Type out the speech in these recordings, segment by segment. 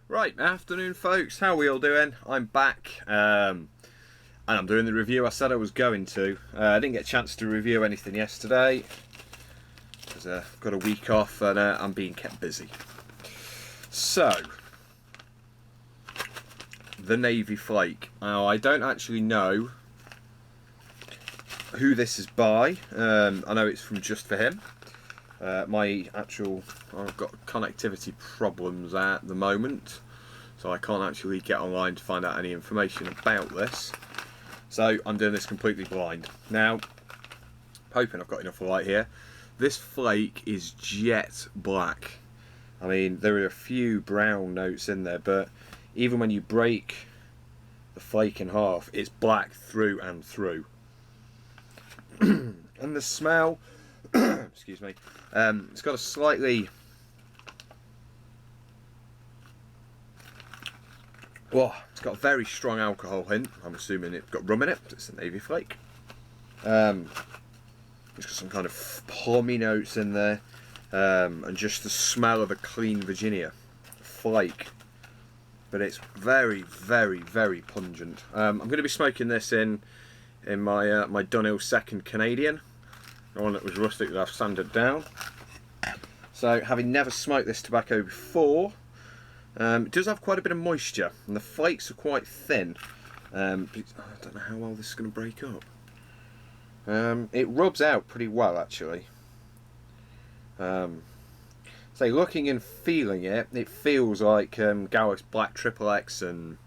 Right, afternoon folks, how are we all doing? I'm back, and I'm doing the review I said I was going to. I didn't get a chance to review anything yesterday, because I've got a week off and I'm being kept busy. So, the Navy Flake. Now, I don't actually know who this is by. I know it's from Just For Him. I've got connectivity problems at the moment, so I can't actually get online to find out any information about this. So I'm doing this completely blind. Now, hoping I've got enough light here. This flake is jet black. I mean, there are a few brown notes in there, but even when you break the flake in half, it's black through and through. And the smell, excuse me, it's got a slightly, it's got a very strong alcohol hint. I'm assuming it's got rum in it, it's a Navy Flake. It's got some kind of plummy notes in there, and just the smell of a clean Virginia flake. But it's very, very, very pungent. I'm going to be smoking this in my my Dunhill Second Canadian, the one that was rustic that I've sanded down. So, having never smoked this tobacco before, it does have quite a bit of moisture, and the flakes are quite thin. But I don't know how well this is going to break up. It rubs out pretty well, actually. So, looking and feeling it, it feels like Gowers Black Triple X and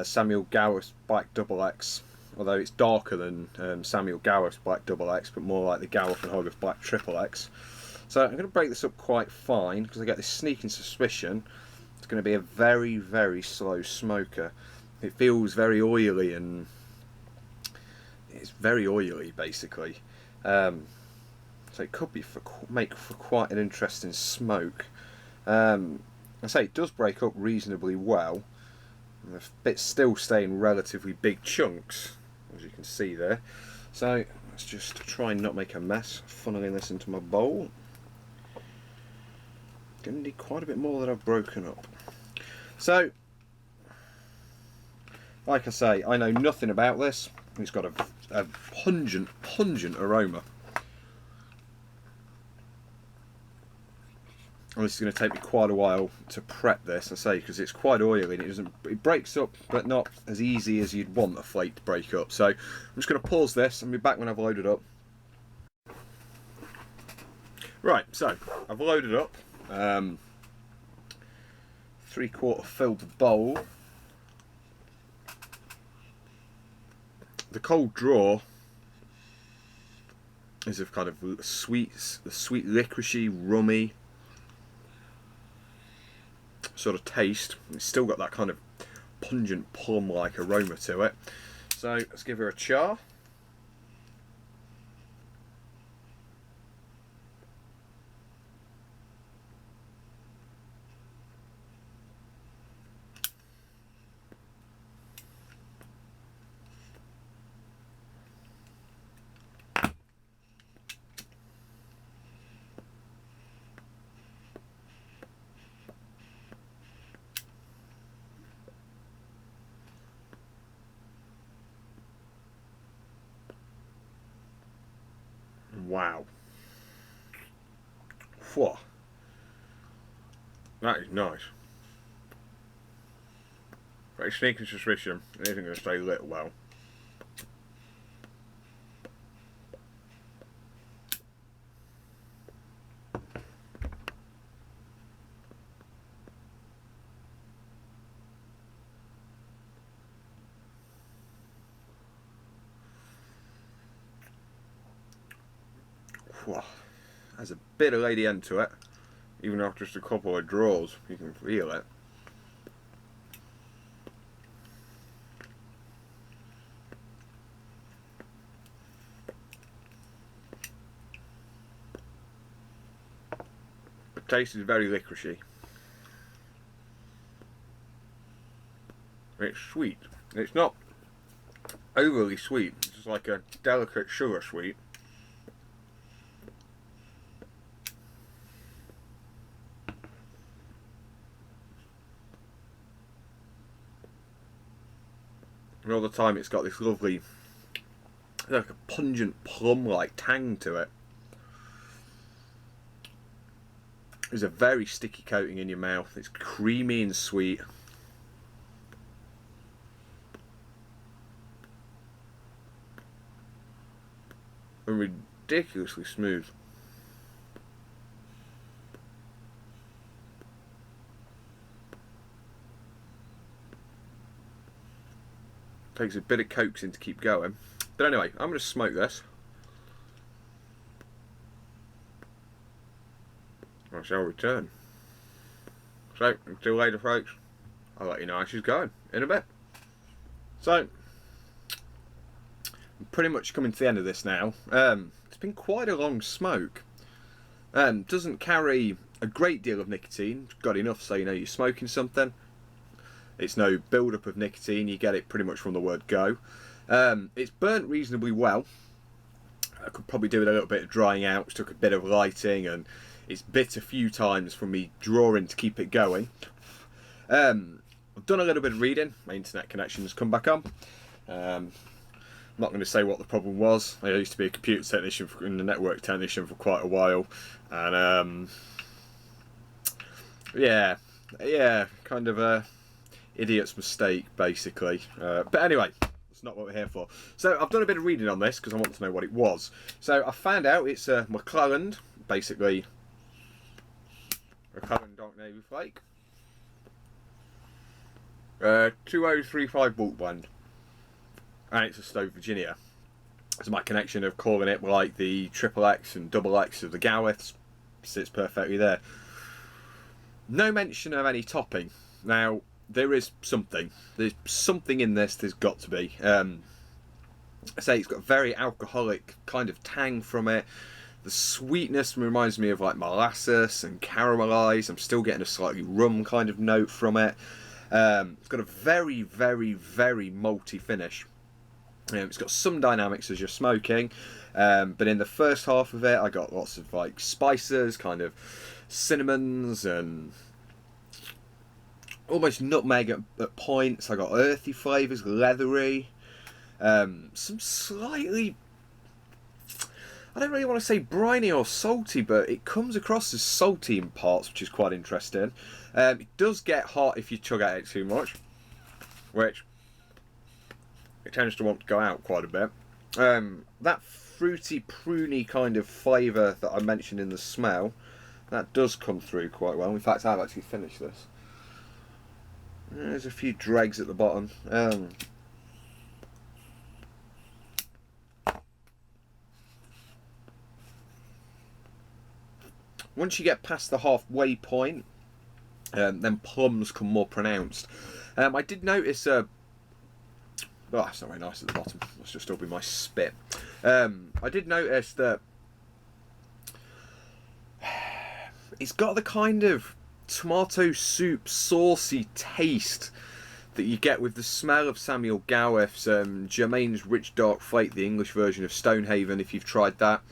Samuel Gowers Black Double X. Although it's darker than Samuel Gowers Black Double X, but more like the Gowers and Hogarth Black Triple X. So I'm going to break this up quite fine, because I get this sneaking suspicion it's going to be a very, very slow smoker. It feels very oily, and it's very oily basically. So it could be make for quite an interesting smoke. I say it does break up reasonably well. The bits still stay in relatively big chunks, as you can see there. So let's just try and not make a mess funneling this into my bowl. Gonna need quite a bit more than I've broken up. So, like I say, I know nothing about this. It's got a pungent aroma. And this is going to take me quite a while to prep this, I say, because it's quite oily and it breaks up, but not as easy as you'd want a flake to break up. So I'm just going to pause this and be back when I've loaded up. Right, so I've loaded up. 3/4 filled bowl. The cold draw is of kind of sweet licoricey, rummy sort of taste. It's still got that kind of pungent plum-like aroma to it. So let's give her a char. Wow. Whoa. That is nice. Very sneaking suspicion it isn't going to stay lit well. Whoa. There's a bit of lady end to it. Even after just a couple of draws, you can feel it. The taste is very licoricey. It's sweet. It's not overly sweet. It's just like a delicate sugar sweet. And all the time it's got this lovely, like a pungent plum-like tang to it. There's a very sticky coating in your mouth. It's creamy and sweet. And ridiculously smooth. Takes a bit of coaxing to keep going. But anyway, I'm going to smoke this. I shall return. So, until later folks, I'll let you know how she's going in a bit. So, I'm pretty much coming to the end of this now. It's been quite a long smoke. Doesn't carry a great deal of nicotine. Got enough so you know you're smoking something. It's no build-up of nicotine, you get it pretty much from the word go. It's burnt reasonably well. I could probably do with a little bit of drying out, which took a bit of lighting, and it's bit a few times from me drawing to keep it going. I've done a little bit of reading, my internet connection has come back on. I'm not going to say what the problem was. I used to be a computer technician and a network technician for quite a while, and yeah, kind of a idiot's mistake basically. But anyway, that's not what we're here for. So I've done a bit of reading on this because I want to know what it was. So I found out it's a McClelland, basically McClelland Dark Navy Flake, 2035 bulk blend, and it's a Stowe Virginia. So my connection of calling it like the triple X and double X of the Gowiths sits perfectly there. No mention of any topping. Now, there is something. There's something in this, there's got to be. I say it's got a very alcoholic kind of tang from it. The sweetness reminds me of like molasses and caramelized. I'm still getting a slightly rum kind of note from it. It's got a very, very, very malty finish. It's got some dynamics as you're smoking, but in the first half of it I got lots of like spices, kind of cinnamons and almost nutmeg at points. I got earthy flavours, leathery, some slightly, I don't really want to say briny or salty, but it comes across as salty in parts, which is quite interesting. It does get hot if you chug at it too much, which it tends to want to go out quite a bit. That fruity, pruny kind of flavour that I mentioned in the smell, that does come through quite well. In fact, I've actually finished this. There's a few dregs at the bottom. Once you get past the halfway point, then plums come more pronounced. I did notice oh, that's not very nice at the bottom. Must just still be my spit. I did notice that it's got the kind of tomato soup saucy taste that you get with the smell of Samuel Gowith's Germain's Rich Dark Flake, the English version of Stonehaven, if you've tried that.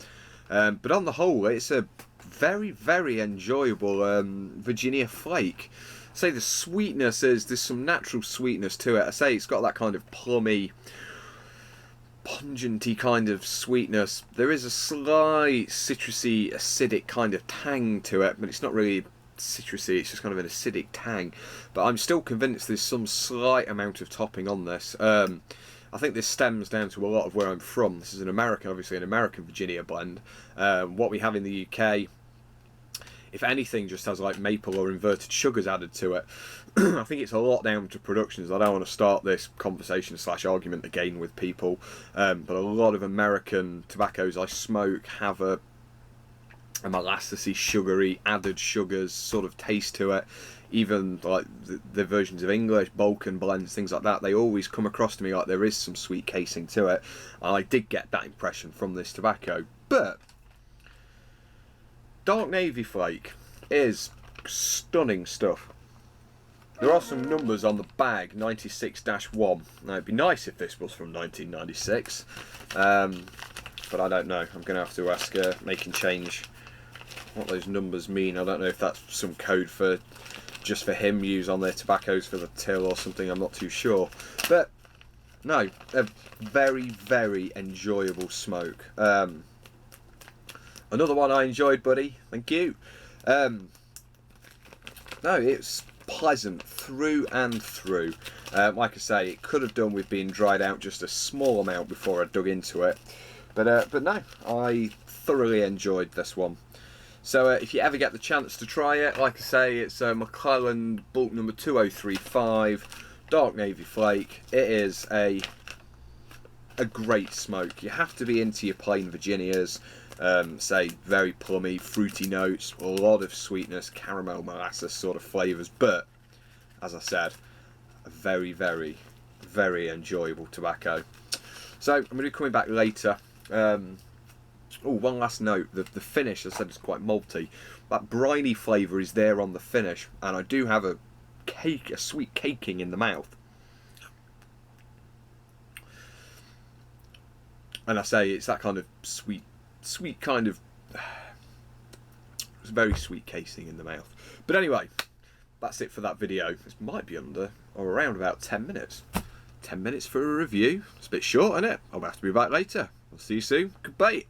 But on the whole, it's a very, very enjoyable Virginia flake. I say the sweetness there's some natural sweetness to it. I say it's got that kind of plummy, pungenty kind of sweetness. There is a slight citrusy, acidic kind of tang to it, but it's not really citrusy, it's just kind of an acidic tang. But I'm still convinced there's some slight amount of topping on this. I think this stems down to a lot of where I'm from. This is an American, obviously an American Virginia blend. What we have in the UK, if anything, just has like maple or inverted sugars added to it. I think it's a lot down to productions. I don't want to start this conversation / argument again with people, but a lot of American tobaccos I smoke have a molassesy, sugary, added sugars sort of taste to it. Even like the versions of English, Balkan blends, things like that, they always come across to me like there is some sweet casing to it. And I did get that impression from this tobacco. But Dark Navy Flake is stunning stuff. There are some numbers on the bag, 96-1. Now it'd be nice if this was from 1996, but I don't know. I'm going to have to ask mknchng what those numbers mean. I don't know if that's some code for just for him use on their tobaccos for the till or something. I'm not too sure. But no, a very, very enjoyable smoke. Another one I enjoyed, buddy. Thank you. No, it's pleasant through and through. Like I say, it could have done with being dried out just a small amount before I dug into it. But no, I thoroughly enjoyed this one. So if you ever get the chance to try it, like I say, it's McClelland bulk number 2035, Dark Navy Flake. It is a great smoke. You have to be into your plain Virginias. Say very plummy, fruity notes, a lot of sweetness, caramel, molasses sort of flavours, but as I said, a very, very, very enjoyable tobacco. So I'm going to be coming back later. Oh, one last note, the finish, as I said, is quite malty. That briny flavour is there on the finish, and I do have a sweet caking in the mouth. And I say it's that kind of sweet kind of, it's very sweet casing in the mouth. But anyway, that's it for that video. This might be under or around about 10 minutes. 10 minutes for a review. It's a bit short, isn't it? I'll have to be back later. I'll see you soon. Goodbye.